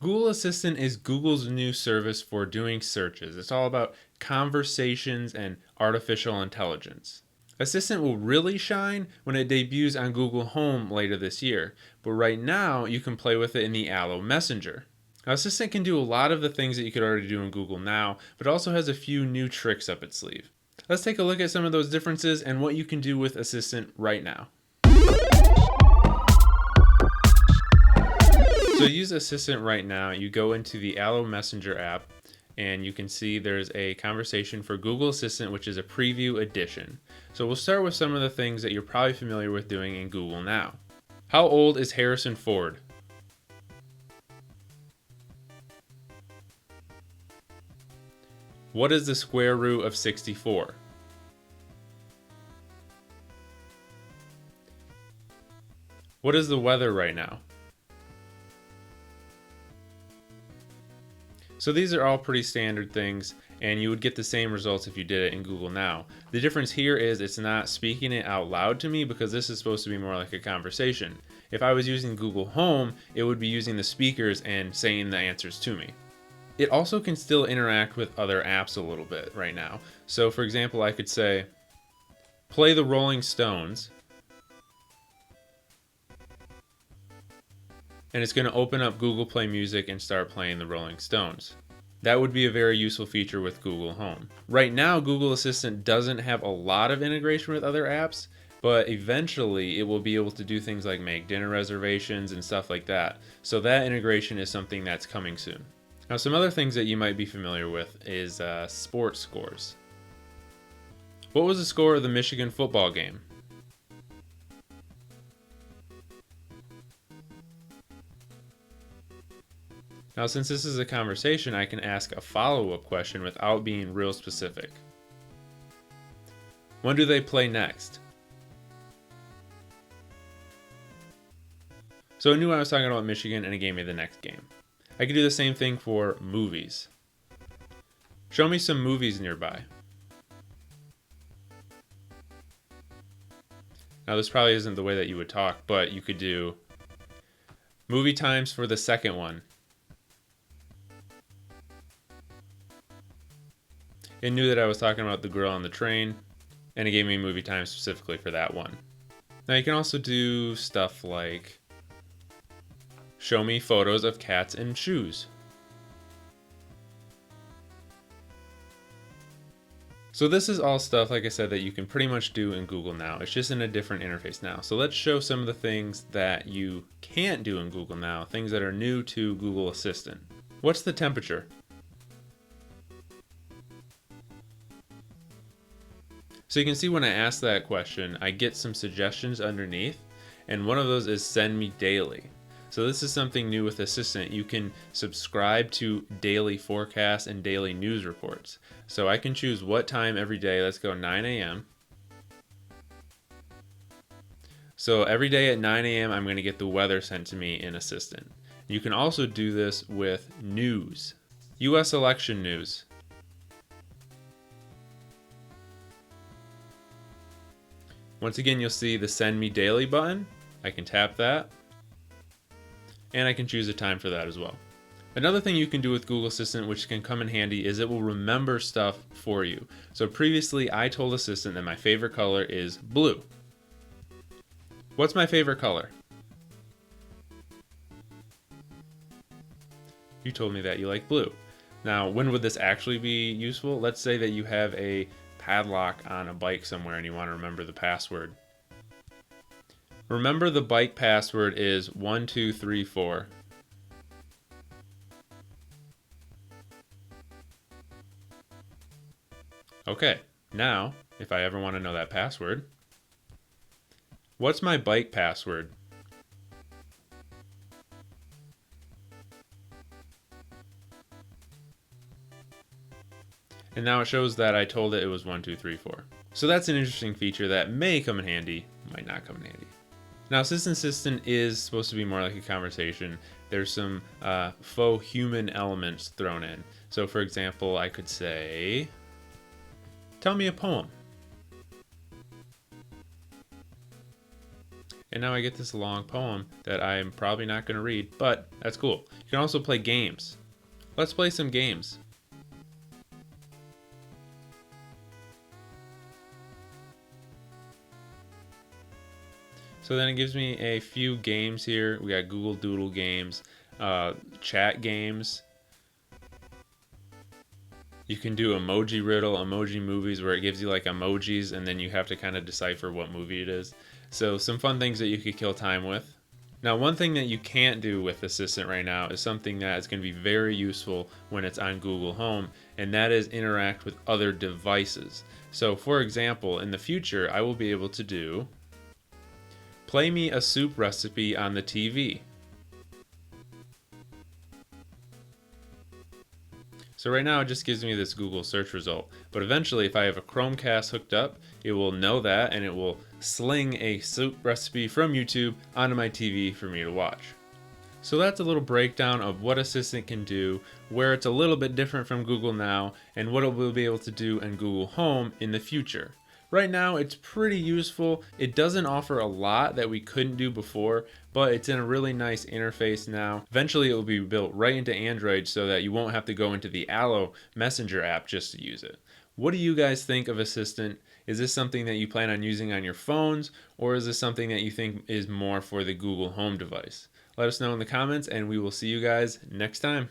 Google Assistant is Google's new service for doing searches. It's all about conversations and artificial intelligence. Assistant will really shine when it debuts on Google Home later this year, but right now you can play with it in the Allo Messenger. Now, Assistant can do a lot of the things that you could already do in Google Now, but also has a few new tricks up its sleeve. Let's take a look at some of those differences and what you can do with Assistant right now. So to use Assistant right now, you go into the Allo Messenger app and you can see there's a conversation for Google Assistant, which is a preview edition. So we'll start with some of the things that you're probably familiar with doing in Google Now. How old is Harrison Ford? What is the square root of 64? What is the weather right now? So these are all pretty standard things, and you would get the same results if you did it in Google Now. The difference here is it's not speaking it out loud to me because this is supposed to be more like a conversation. If I was using Google Home, it would be using the speakers and saying the answers to me. It also can still interact with other apps a little bit right now. So for example, I could say, play the Rolling Stones, and it's going to open up Google Play Music and start playing the Rolling Stones. That would be a very useful feature with Google Home. Right now, Google Assistant doesn't have a lot of integration with other apps, but eventually it will be able to do things like make dinner reservations and stuff like that. So that integration is something that's coming soon. Now, some other things that you might be familiar with is sports scores. What was the score of the Michigan football game? Now, since this is a conversation, I can ask a follow-up question without being real specific. When do they play next? So it knew I was talking about Michigan and it gave me the next game. I could do the same thing for movies. Show me some movies nearby. Now, this probably isn't the way that you would talk, but you could do movie times for the second one. It knew that I was talking about the girl on the train, and it gave me movie time specifically for that one. Now you can also do stuff like show me photos of cats in shoes. So this is all stuff, like I said, that you can pretty much do in Google Now. It's just in a different interface now. So let's show some of the things that you can't do in Google Now, things that are new to Google Assistant. What's the temperature? So you can see when I ask that question, I get some suggestions underneath, and one of those is send me daily. So this is something new with Assistant. You can subscribe to daily forecasts and daily news reports. So I can choose what time every day. Let's go 9 a.m. So every day at 9 a.m. I'm going to get the weather sent to me in Assistant. You can also do this with news. US election news. Once again, you'll see the Send Me Daily button. I can tap that, and I can choose a time for that as well. Another thing you can do with Google Assistant, which can come in handy, is it will remember stuff for you. So previously, I told Assistant that my favorite color is blue. What's my favorite color? You told me that you like blue. Now, when would this actually be useful? Let's say that you have a padlock on a bike somewhere and you want to remember the password. Remember the bike password is 1234. Okay, now if I ever want to know that password, what's my bike password? And now it shows that I told it was 1234. So that's an interesting feature that may come in handy, might not come in handy. Now, Assistant is supposed to be more like a conversation. There's some faux human elements thrown in. So for example, I could say, tell me a poem. And now I get this long poem that I'm probably not going to read, but that's cool. You can also play games. Let's play some games. So then it gives me a few games here. We got Google Doodle games, chat games. You can do emoji riddle, emoji movies, where it gives you like emojis and then you have to kind of decipher what movie it is. So some fun things that you could kill time with. Now, one thing that you can't do with Assistant right now is something that is going to be very useful when it's on Google Home, and that is interact with other devices. So for example, in the future, I will be able to do play me a soup recipe on the TV. So right now it just gives me this Google search result, but eventually if I have a Chromecast hooked up, it will know that and it will sling a soup recipe from YouTube onto my TV for me to watch. So that's a little breakdown of what Assistant can do, where it's a little bit different from Google now, and what it will be able to do in Google Home in the future. Right now, it's pretty useful. It doesn't offer a lot that we couldn't do before, but it's in a really nice interface now. Eventually, it will be built right into Android so that you won't have to go into the Allo Messenger app just to use it. What do you guys think of Assistant? Is this something that you plan on using on your phones, or is this something that you think is more for the Google Home device? Let us know in the comments, and we will see you guys next time.